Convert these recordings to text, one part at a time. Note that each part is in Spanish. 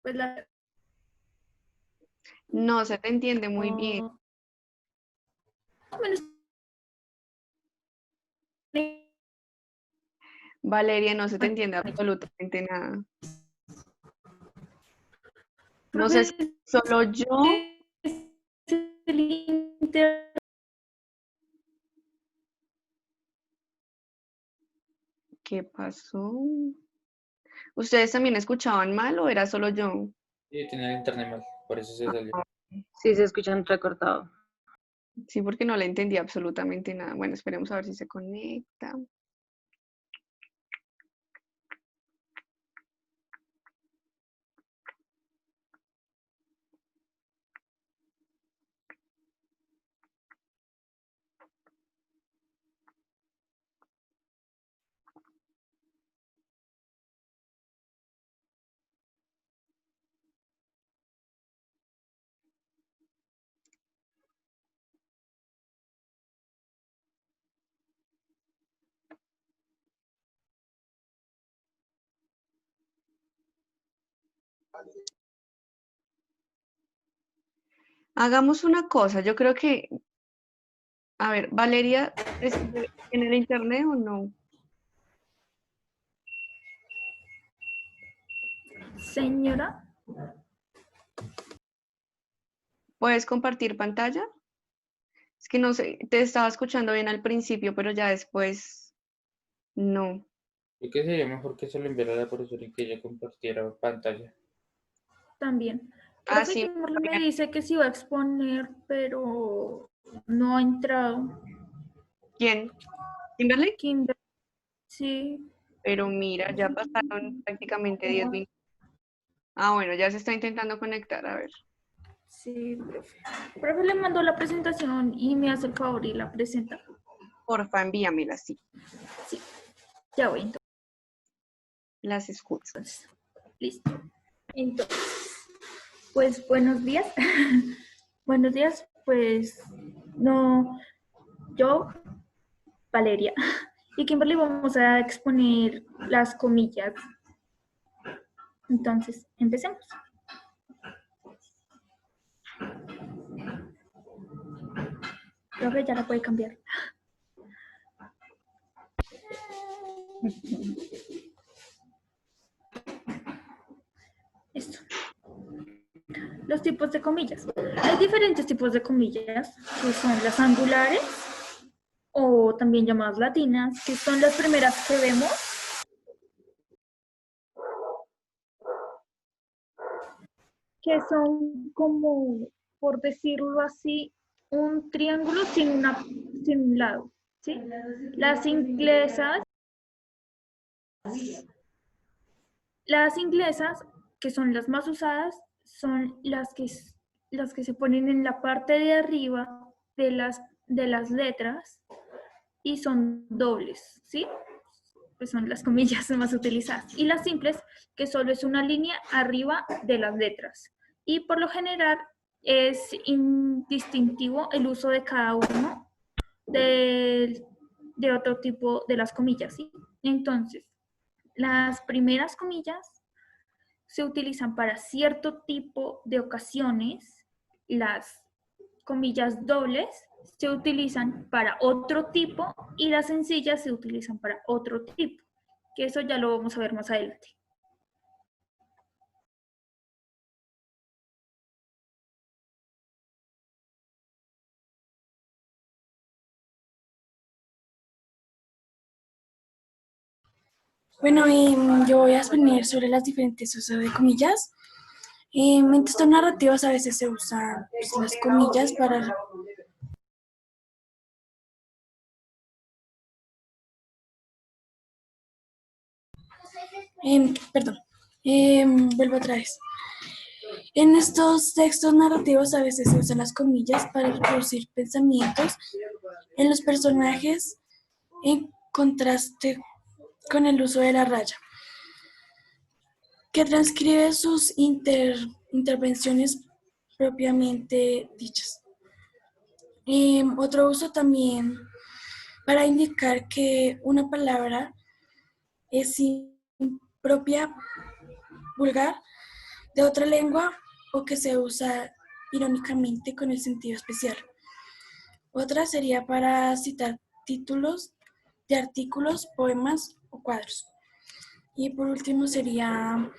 Pues la... No se te entiende muy bien. oh, menos- Valeria, no se te entiende absolutamente nada. No sé si profe, solo yo. el inter- ¿Qué pasó? ¿Ustedes también escuchaban mal o era solo yo? Sí, tenía el internet mal, por eso se salió. Sí, se escucha recortado. Sí, porque no le entendí absolutamente nada. Bueno, esperemos a ver si se conecta. Hagamos una cosa, yo creo que, a ver, Valeria, ¿en el internet o no? Señora, ¿Puedes compartir pantalla? Es que no sé, te estaba escuchando bien al principio, pero ya después no. Yo que sería mejor que se lo enviara a la profesora y que ella compartiera pantalla. también. Ah, Profe sí, Kimberly me dice que sí va a exponer, pero no ha entrado. ¿quién? ¿Kimberly? Kimberly, sí. Pero mira, ya pasaron prácticamente 10 minutos. Ah, bueno, ya se está intentando conectar, a ver. Sí, profe. Profe le mandó la presentación y me hace el favor y la presenta. Porfa, envíamela, sí, Sí, ya voy las escucho. entonces. Listo. Entonces, pues buenos días. Buenos días, pues no, yo, Valeria y Kimberly vamos a exponer las comillas. Entonces, empecemos. Profe, ya la puede cambiar. Esto. Los tipos de comillas. Hay diferentes tipos de comillas, que son las angulares o también llamadas latinas, que son las primeras que vemos. Que son como, por decirlo así, un triángulo sin un lado. ¿Sí? Las inglesas, que son las más usadas, son las que se ponen en la parte de arriba de las letras y son dobles, ¿sí? Pues son las comillas más utilizadas. Y las simples, que solo es una línea arriba de las letras. Y por lo general es indistintivo el uso de cada uno de otro tipo de las comillas, ¿sí? Entonces, las primeras comillas se utilizan para cierto tipo de ocasiones, las comillas dobles se utilizan para otro tipo y las sencillas se utilizan para otro tipo, que eso ya lo vamos a ver más adelante. Bueno, yo voy a exponer sobre las diferentes usos de comillas. En textos narrativos a veces se usan pues, las comillas para... perdón, vuelvo otra vez. En estos textos narrativos a veces se usan las comillas para reproducir pensamientos en los personajes en contraste con el uso de la raya, que transcribe sus intervenciones propiamente dichas. Otro uso también para indicar que una palabra es impropia, vulgar, de otra lengua o que se usa irónicamente con el sentido especial. Otra sería para citar títulos de artículos, poemas o cuadros. Y por último sería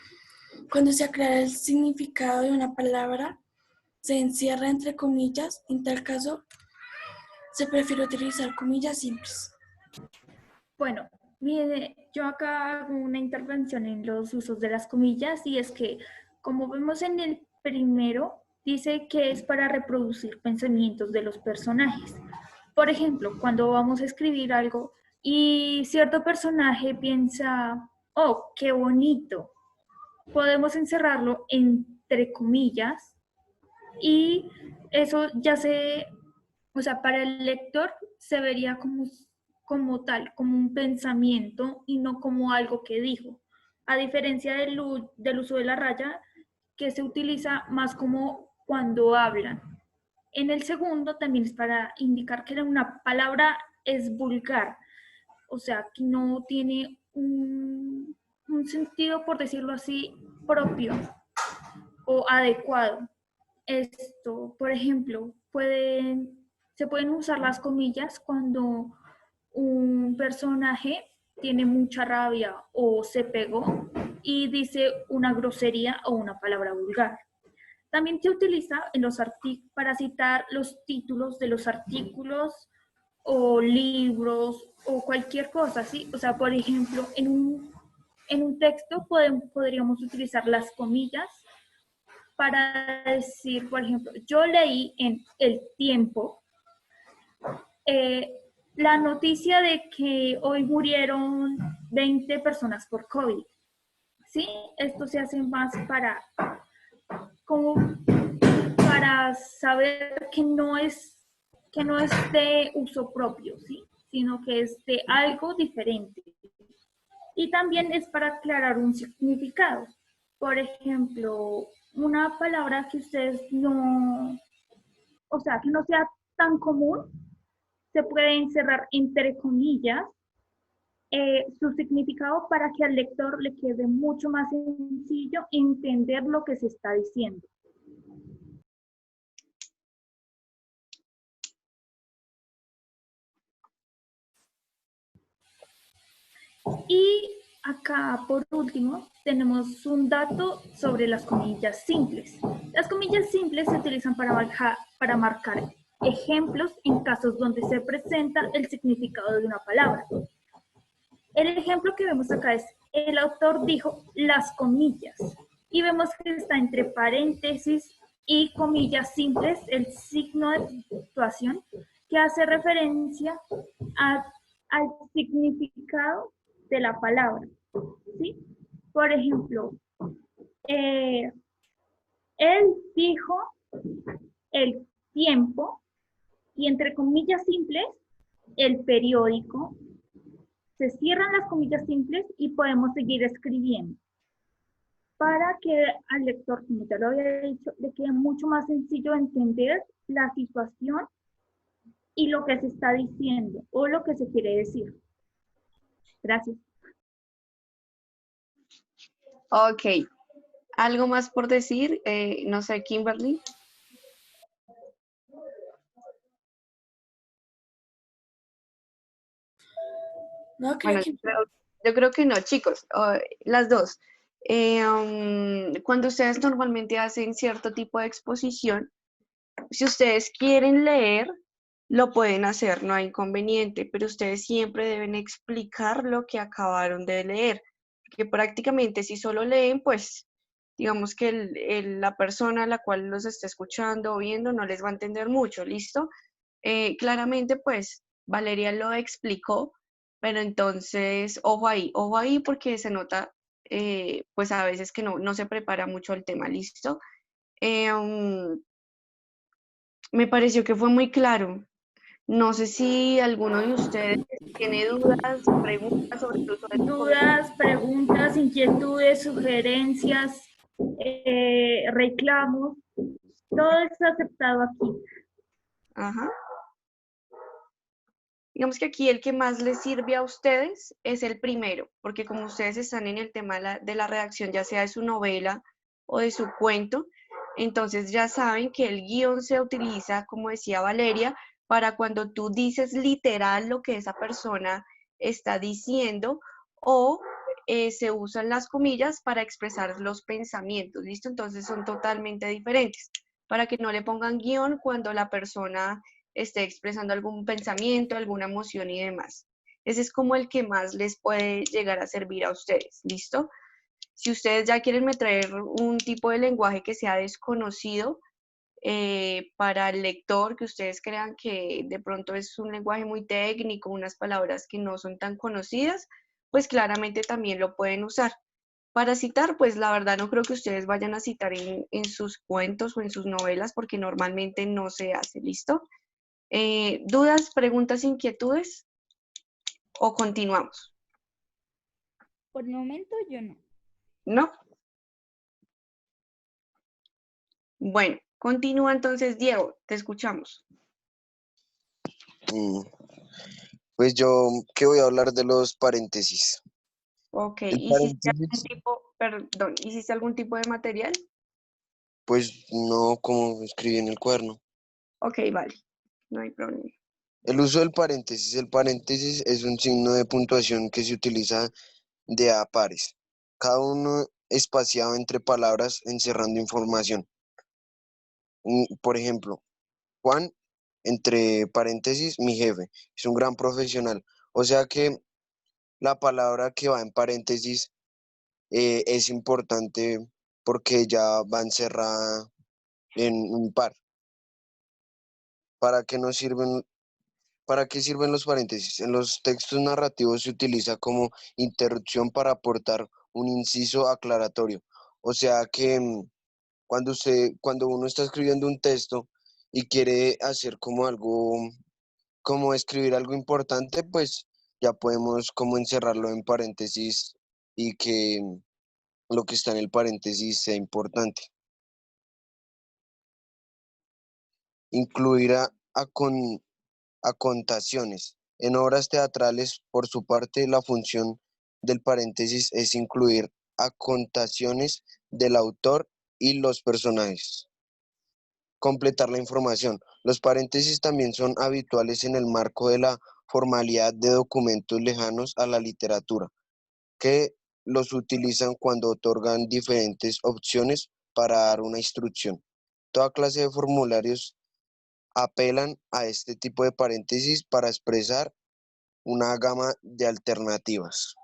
cuando se aclara el significado de una palabra, se encierra entre comillas. En tal caso, se prefiere utilizar comillas simples. Bueno, mire, yo acá hago una intervención en los usos de las comillas y es que, como vemos en el primero, dice que es para reproducir pensamientos de los personajes. Por ejemplo, cuando vamos a escribir algo y cierto personaje piensa, oh, qué bonito, podemos encerrarlo entre comillas y eso ya o sea, para el lector se vería como tal, como un pensamiento y no como algo que dijo. A diferencia del uso de la raya, que se utiliza más como cuando hablan. En el segundo también es para indicar que una palabra es vulgar, o sea, que no tiene un sentido, por decirlo así, propio o adecuado. Esto, por ejemplo, se pueden usar las comillas cuando un personaje tiene mucha rabia o se pegó y dice una grosería o una palabra vulgar. También se utiliza para citar los títulos de los artículos o libros o cualquier cosa, ¿sí? O sea, por ejemplo, en un texto podríamos utilizar las comillas para decir, por ejemplo, yo leí en El Tiempo la noticia de que hoy murieron 20 personas por COVID. ¿Sí? Esto se hace más como para saber que no es de uso propio, ¿sí? Sino que es de algo diferente. Y también es para aclarar un significado. Por ejemplo, una palabra que ustedes no, o sea, que no sea tan común, se puede encerrar entre comillas su significado para que al lector le quede mucho más sencillo entender lo que se está diciendo. Y acá, por último, tenemos un dato sobre las comillas simples. Las comillas simples se utilizan para marcar ejemplos en casos donde se presenta el significado de una palabra. El ejemplo que vemos acá es, el autor dijo las comillas, y vemos que está entre paréntesis y comillas simples, el signo de puntuación que hace referencia al significado de la palabra, ¿sí? Por ejemplo, él dijo el tiempo y entre comillas simples, el periódico. Se cierran las comillas simples y podemos seguir escribiendo para que al lector, como ya lo había dicho, le quede mucho más sencillo entender la situación y lo que se está diciendo o lo que se quiere decir. Gracias. Ok. ¿Algo más por decir? No sé, Kimberly. No, creo Bueno, que yo creo que no, chicos, las dos. Cuando ustedes normalmente hacen cierto tipo de exposición, si ustedes quieren leer, lo pueden hacer, no hay inconveniente, pero ustedes siempre deben explicar lo que acabaron de leer, porque prácticamente si solo leen, pues digamos que la persona a la cual los está escuchando o viendo no les va a entender mucho, ¿listo? Claramente, pues Valeria lo explicó, pero entonces, ojo ahí porque se nota, pues a veces que no se prepara mucho el tema, ¿listo? Me pareció que fue muy claro. No sé si alguno de ustedes tiene dudas, preguntas sobre el uso de Dudas, preguntas, inquietudes, sugerencias, reclamos, todo es aceptado aquí. Ajá. Digamos que aquí el que más les sirve a ustedes es el primero, porque como ustedes están en el tema de la redacción, ya sea de su novela o de su cuento. Entonces ya saben que el guión se utiliza, como decía Valeria, para cuando tú dices literal lo que esa persona está diciendo, o se usan las comillas para expresar los pensamientos, ¿listo? Entonces son totalmente diferentes, para que no le pongan guión cuando la persona esté expresando algún pensamiento, alguna emoción y demás. Ese es como el que más les puede llegar a servir a ustedes, ¿listo? Si ustedes ya quieren meter un tipo de lenguaje que sea desconocido para el lector, que ustedes crean que de pronto es un lenguaje muy técnico, unas palabras que no son tan conocidas, pues claramente también lo pueden usar. Para citar, pues la verdad no creo que ustedes vayan a citar en sus cuentos o en sus novelas porque normalmente no se hace, ¿listo? ¿Dudas, preguntas, inquietudes? ¿O continuamos? Por el momento yo no. ¿No? Bueno, continúa entonces, Diego, te escuchamos. Mm, Pues yo, ¿qué voy a hablar de los paréntesis? Ok, El paréntesis, ¿hiciste algún tipo de material? pues no como escribí en el cuaderno. Ok, vale, no hay problema. El uso del paréntesis. El paréntesis es un signo de puntuación que se utiliza de a pares, cada uno espaciado entre palabras encerrando información. Por ejemplo, Juan, entre paréntesis, mi jefe, es un gran profesional. O sea que la palabra que va en paréntesis es importante porque ya va encerrada en un par. ¿Para qué nos sirven, para qué sirven los paréntesis? En los textos narrativos se utiliza como interrupción para aportar un inciso aclaratorio. O sea que cuando uno está escribiendo un texto y quiere hacer como algo, como escribir algo importante, pues ya podemos como encerrarlo en paréntesis y que lo que está en el paréntesis sea importante. Incluir acotaciones. En obras teatrales, por su parte, la función del paréntesis es incluir acotaciones del autor y los personajes. Completar la información. Los paréntesis también son habituales en el marco de la formalidad de documentos lejanos a la literatura, que los utilizan cuando otorgan diferentes opciones para dar una instrucción. Toda clase de formularios apelan a este tipo de paréntesis para expresar una gama de alternativas.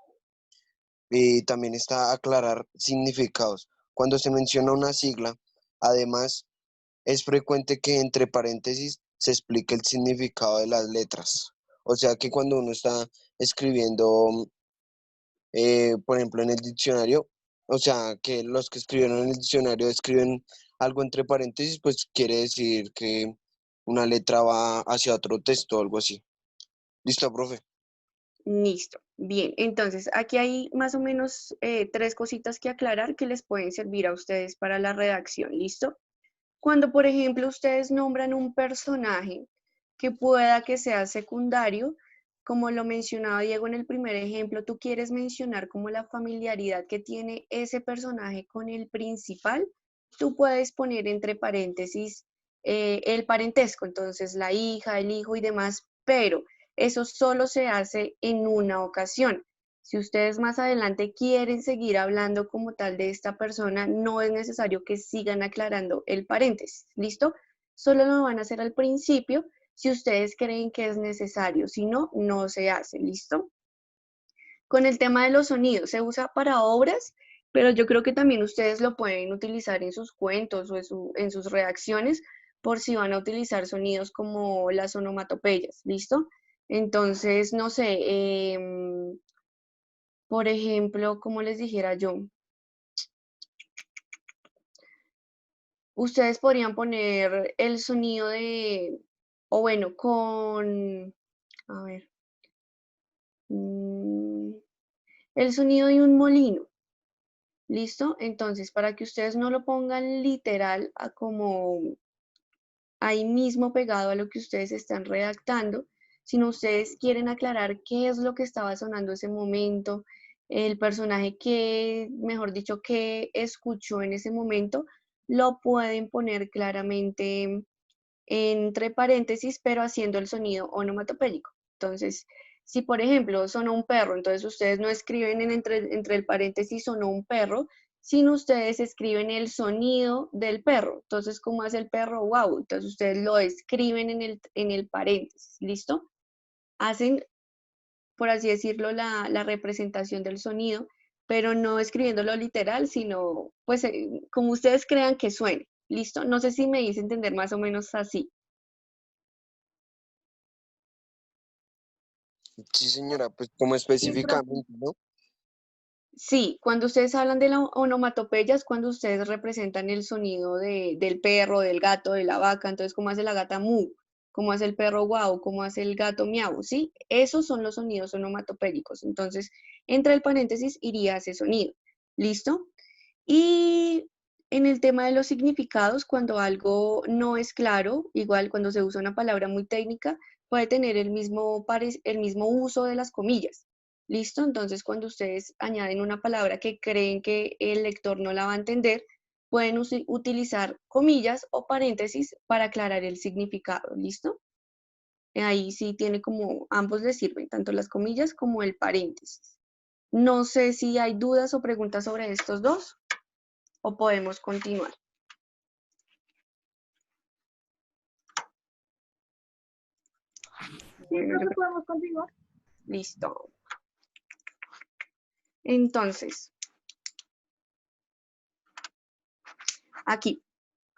Y también está aclarar significados. Cuando se menciona una sigla, además, es frecuente que entre paréntesis se explique el significado de las letras. O sea que cuando uno está escribiendo, por ejemplo, en el diccionario, o sea que los que escribieron en el diccionario escriben algo entre paréntesis, pues quiere decir que una letra va hacia otro texto o algo así. ¿Listo, profe? Listo, bien. Entonces, aquí hay más o menos 3 cositas que aclarar que les pueden servir a ustedes para la redacción, ¿listo? Cuando, por ejemplo, ustedes nombran un personaje que pueda que sea secundario, como lo mencionaba Diego en el primer ejemplo, tú quieres mencionar como la familiaridad que tiene ese personaje con el principal, tú puedes poner entre paréntesis el parentesco, entonces la hija, el hijo y demás, pero eso solo se hace en una ocasión. Si ustedes más adelante quieren seguir hablando como tal de esta persona, no es necesario que sigan aclarando el paréntesis, ¿listo? Solo lo van a hacer al principio si ustedes creen que es necesario, si no, no se hace, ¿listo? Con el tema de los sonidos, se usa para obras, pero yo creo que también ustedes lo pueden utilizar en sus cuentos o en sus redacciones por si van a utilizar sonidos como las onomatopeyas, ¿listo? Entonces, no sé, por ejemplo, como les dijera yo, ustedes podrían poner el sonido de, o bueno, a ver, mm, el sonido de un molino, ¿listo? Entonces, para que ustedes no lo pongan literal a como ahí mismo pegado a lo que ustedes están redactando, sino ustedes quieren aclarar qué es lo que estaba sonando ese momento, el personaje que, mejor dicho, que escuchó en ese momento, lo pueden poner claramente entre paréntesis, pero haciendo el sonido onomatopéyico. Entonces, si por ejemplo sonó un perro, entonces ustedes no escriben entre el paréntesis sonó un perro, sino ustedes escriben el sonido del perro. Entonces, ¿cómo hace el perro? Wow. Entonces ustedes lo escriben en el paréntesis, ¿listo? Hacen, por así decirlo, la representación del sonido, pero no escribiéndolo literal, sino pues como ustedes crean que suene. ¿Listo? No sé si me hice entender más o menos así. Sí, señora, pues como Sí, profe. específicamente, ¿no? Sí, cuando ustedes hablan de la onomatopeya es cuando ustedes representan el sonido del perro, del gato, de la vaca. Entonces, ¿cómo hace la gata mu? ¿Cómo hace el perro guau? ¿Cómo hace el gato miau? ¿Sí? Esos son los sonidos onomatopéyicos. Entonces, entre el paréntesis iría ese sonido. ¿Listo? Y en el tema de los significados, cuando algo no es claro, igual cuando se usa una palabra muy técnica, puede tener el mismo uso de las comillas. ¿Listo? Entonces, cuando ustedes añaden una palabra que creen que el lector no la va a entender, pueden utilizar comillas o paréntesis para aclarar el significado. ¿Listo? Ahí sí tiene como, ambos les sirven, tanto las comillas como el paréntesis. No sé si hay dudas o preguntas sobre estos dos o podemos continuar. Sí, Bueno, profe, podemos continuar. listo. Entonces, aquí.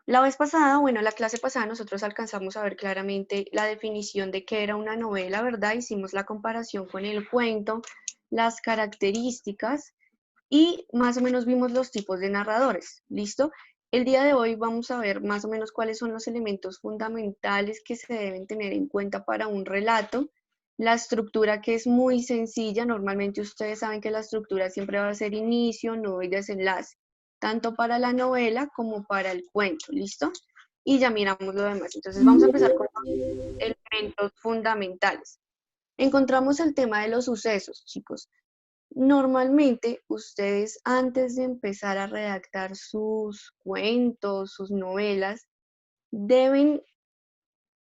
La vez pasada, bueno, la clase pasada nosotros alcanzamos a ver claramente la definición de qué era una novela, ¿verdad? Hicimos la comparación con el cuento, las características y más o menos vimos los tipos de narradores, ¿listo? El día de hoy vamos a ver más o menos cuáles son los elementos fundamentales que se deben tener en cuenta para un relato, la estructura que es muy sencilla, normalmente ustedes saben que la estructura siempre va a ser inicio, nudo y desenlace, tanto para la novela como para el cuento, ¿listo? Y ya miramos lo demás. Entonces vamos a empezar con los elementos fundamentales. Encontramos el tema de los sucesos, chicos. Normalmente ustedes antes de empezar a redactar sus cuentos, sus novelas, deben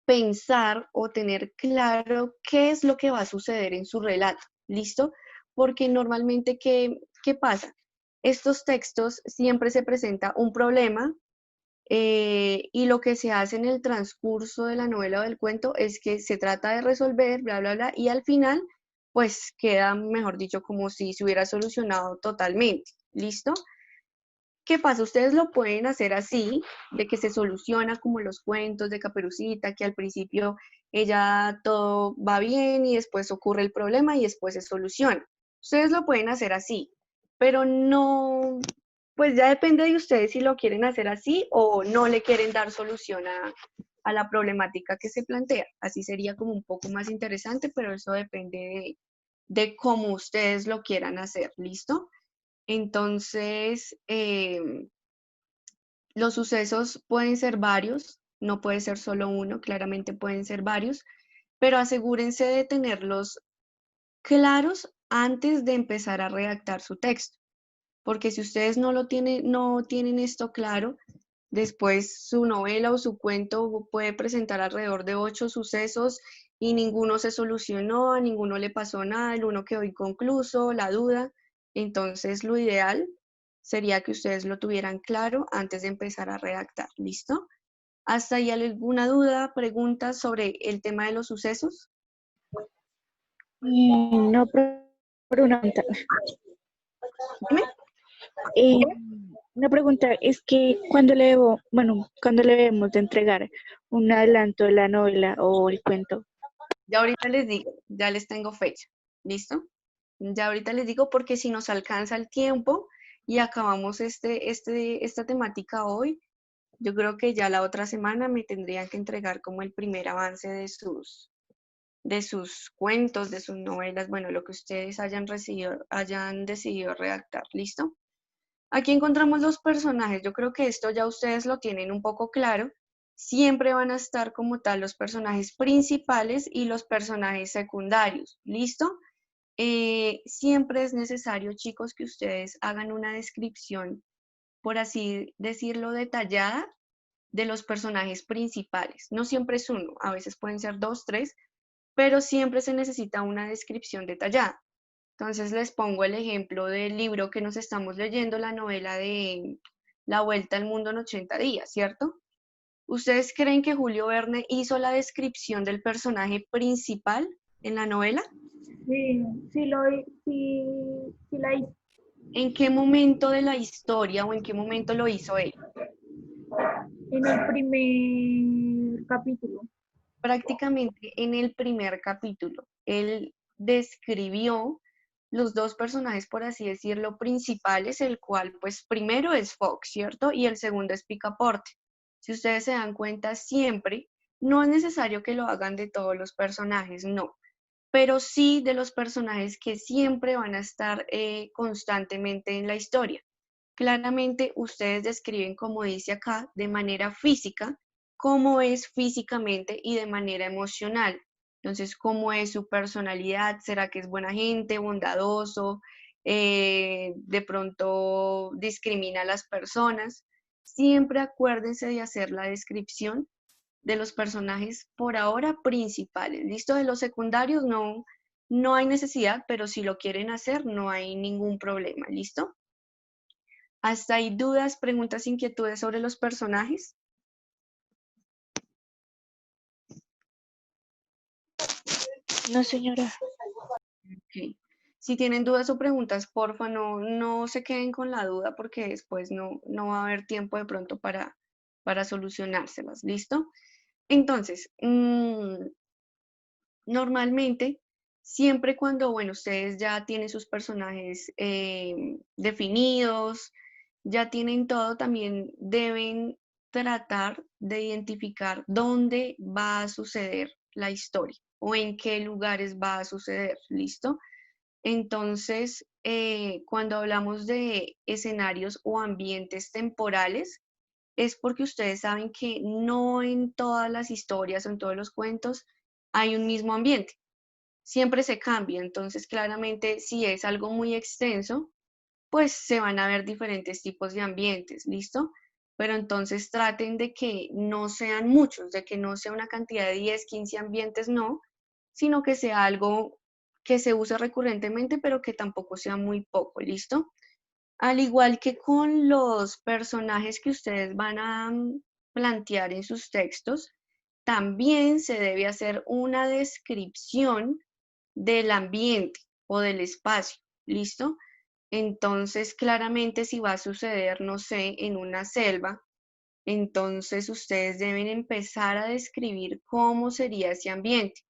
pensar o tener claro qué es lo que va a suceder en su relato, ¿listo? Porque normalmente, ¿qué pasa? Estos textos siempre se presenta un problema y lo que se hace en el transcurso de la novela o del cuento es que se trata de resolver, bla, bla, bla, y al final, pues queda, mejor dicho, como si se hubiera solucionado totalmente, ¿listo? ¿Qué pasa? Ustedes lo pueden hacer así, de que se soluciona como los cuentos de Caperucita, que al principio ella todo va bien y después ocurre el problema y después se soluciona. Ustedes lo pueden hacer así, pero no, pues ya depende de ustedes si lo quieren hacer así o no le quieren dar solución a la problemática que se plantea. Así sería como un poco más interesante, pero eso depende de cómo ustedes lo quieran hacer, ¿listo? Entonces, los sucesos pueden ser varios, no puede ser solo uno, claramente pueden ser varios, pero asegúrense de tenerlos claros antes de empezar a redactar su texto, porque si ustedes no tienen esto claro, después su novela o su cuento puede presentar alrededor de 8 sucesos y ninguno se solucionó, a ninguno le pasó nada, el uno quedó inconcluso, la duda. Entonces, lo ideal sería que ustedes lo tuvieran claro antes de empezar a redactar. ¿Listo? ¿Hasta ahí alguna duda, pregunta sobre el tema de los sucesos? No, por una pregunta. Dime. Eh, una pregunta es que cuando le debemos de entregar un adelanto de la novela o el cuento. Ya ahorita les digo, ya les tengo fecha. ¿Listo? Ya ahorita les digo porque si nos alcanza el tiempo y acabamos esta temática hoy, yo creo que ya la otra semana me tendrían que entregar como el primer avance de sus cuentos, de sus novelas, bueno, lo que ustedes hayan decidido redactar. ¿Listo? Aquí encontramos los personajes. Yo creo que esto ya ustedes lo tienen un poco claro. Siempre van a estar como tal los personajes principales y los personajes secundarios. ¿Listo? siempre es necesario, chicos, que ustedes hagan una descripción, por así decirlo, detallada de los personajes principales. No siempre es uno, a veces pueden ser 2, 3, pero siempre se necesita una descripción detallada. Entonces les pongo el ejemplo del libro que nos estamos leyendo, la novela de La Vuelta al Mundo en 80 días, ¿cierto? ¿Ustedes creen que Julio Verne hizo la descripción del personaje principal en la novela? Sí, sí la hice. ¿En qué momento de la historia o en qué momento lo hizo él? En el primer capítulo. Prácticamente en el primer capítulo. Él describió los dos personajes, por así decirlo, principales, el cual pues primero es Fox, ¿cierto? Y el segundo es Picaporte. Si ustedes se dan cuenta, siempre no es necesario que lo hagan de todos los personajes, no, pero sí de los personajes que siempre van a estar constantemente en la historia. Claramente ustedes describen, como dice acá, de manera física, cómo es físicamente y de manera emocional. Entonces, cómo es su personalidad, ¿será que es buena gente, bondadoso, de pronto discrimina a las personas? Siempre acuérdense de hacer la descripción de los personajes por ahora principales. ¿Listo? De los secundarios no hay necesidad, pero si lo quieren hacer no hay ningún problema. ¿Listo? ¿Hasta hay dudas, preguntas, inquietudes sobre los personajes? No, señora. Ok. Si tienen dudas o preguntas, porfa, no se queden con la duda porque después no va a haber tiempo de pronto para solucionárselas. ¿Listo? Entonces, normalmente, siempre cuando, bueno, ustedes ya tienen sus personajes definidos, ya tienen todo, también deben tratar de identificar dónde va a suceder la historia o en qué lugares va a suceder, ¿listo? Entonces, cuando hablamos de escenarios o ambientes temporales, es porque ustedes saben que no en todas las historias o en todos los cuentos hay un mismo ambiente, siempre se cambia, entonces claramente si es algo muy extenso, pues se van a ver diferentes tipos de ambientes, ¿listo? Pero entonces traten de que no sean muchos, de que no sea una cantidad de 10, 15 ambientes, no, sino que sea algo que se use recurrentemente, pero que tampoco sea muy poco, ¿listo? Al igual que con los personajes que ustedes van a plantear en sus textos, también se debe hacer una descripción del ambiente o del espacio, ¿listo? Entonces, claramente si va a suceder, no sé, en una selva, entonces ustedes deben empezar a describir cómo sería ese ambiente.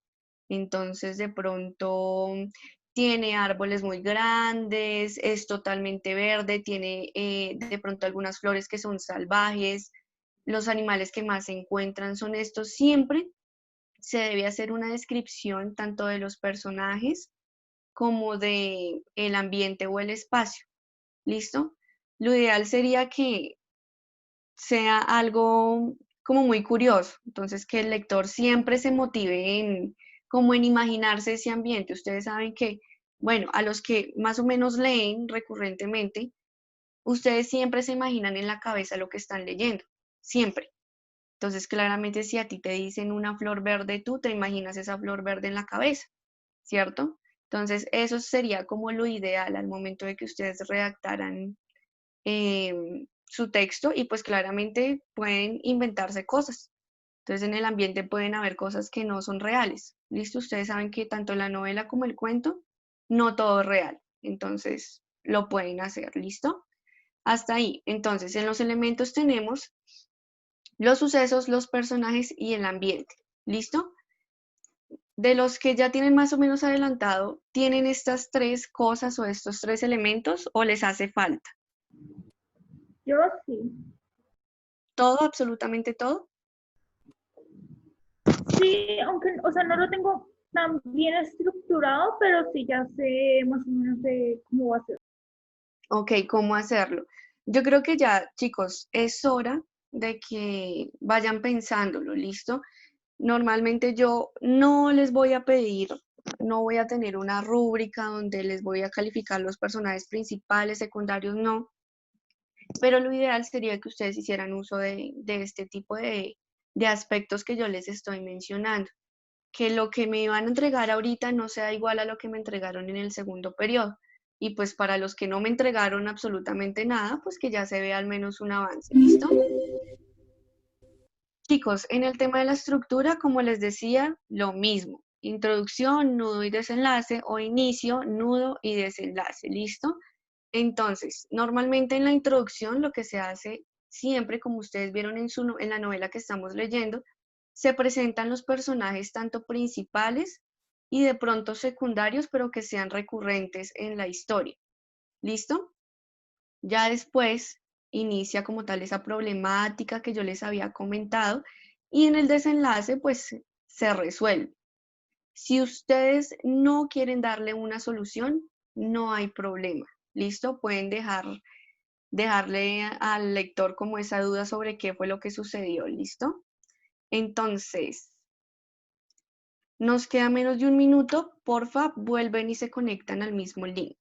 Entonces, de pronto tiene árboles muy grandes, es totalmente verde, tiene de pronto algunas flores que son salvajes, los animales que más se encuentran son estos. Siempre se debe hacer una descripción tanto de los personajes como de el ambiente o el espacio. ¿Listo? Lo ideal sería que sea algo como muy curioso, entonces que el lector siempre se motive en como en imaginarse ese ambiente. Ustedes saben que, bueno, a los que más o menos leen recurrentemente, ustedes siempre se imaginan en la cabeza lo que están leyendo, siempre. Entonces, claramente si a ti te dicen una flor verde, tú te imaginas esa flor verde en la cabeza, ¿cierto? Entonces, eso sería como lo ideal al momento de que ustedes redactaran su texto y pues claramente pueden inventarse cosas. Entonces en el ambiente pueden haber cosas que no son reales. ¿Listo? Ustedes saben que tanto la novela como el cuento, no todo es real. Entonces lo pueden hacer. ¿Listo? Hasta ahí. Entonces en los elementos tenemos los sucesos, los personajes y el ambiente. ¿Listo? De los que ya tienen más o menos adelantado, ¿tienen estas tres cosas o estos tres elementos o les hace falta? Yo sí. ¿Todo, absolutamente todo? Sí, aunque, o sea, no lo tengo tan bien estructurado, pero sí ya sé más o menos de cómo va a ser. Ok, ¿cómo hacerlo? Yo creo que ya, chicos, es hora de que vayan pensándolo, ¿listo? Normalmente yo no les voy a pedir no voy a tener una rúbrica donde les voy a calificar los personajes principales, secundarios, no. Pero lo ideal sería que ustedes hicieran uso de este tipo de aspectos que yo les estoy mencionando. Que lo que me iban a entregar ahorita no sea igual a lo que me entregaron en el segundo periodo. Y pues para los que no me entregaron absolutamente nada, pues que ya se vea al menos un avance, ¿listo? Chicos, en el tema de la estructura, como les decía, lo mismo. Introducción, nudo y desenlace, o inicio, nudo y desenlace, ¿listo? Entonces, normalmente en la introducción lo que se hace siempre, como ustedes vieron en la novela que estamos leyendo, se presentan los personajes tanto principales y de pronto secundarios, pero que sean recurrentes en la historia. ¿Listo? Ya después inicia como tal esa problemática que yo les había comentado y en el desenlace pues se resuelve. Si ustedes no quieren darle una solución, no hay problema. ¿Listo? Pueden dejarle al lector como esa duda sobre qué fue lo que sucedió. ¿Listo? Entonces, nos queda menos de un minuto. Porfa, vuelven y se conectan al mismo link.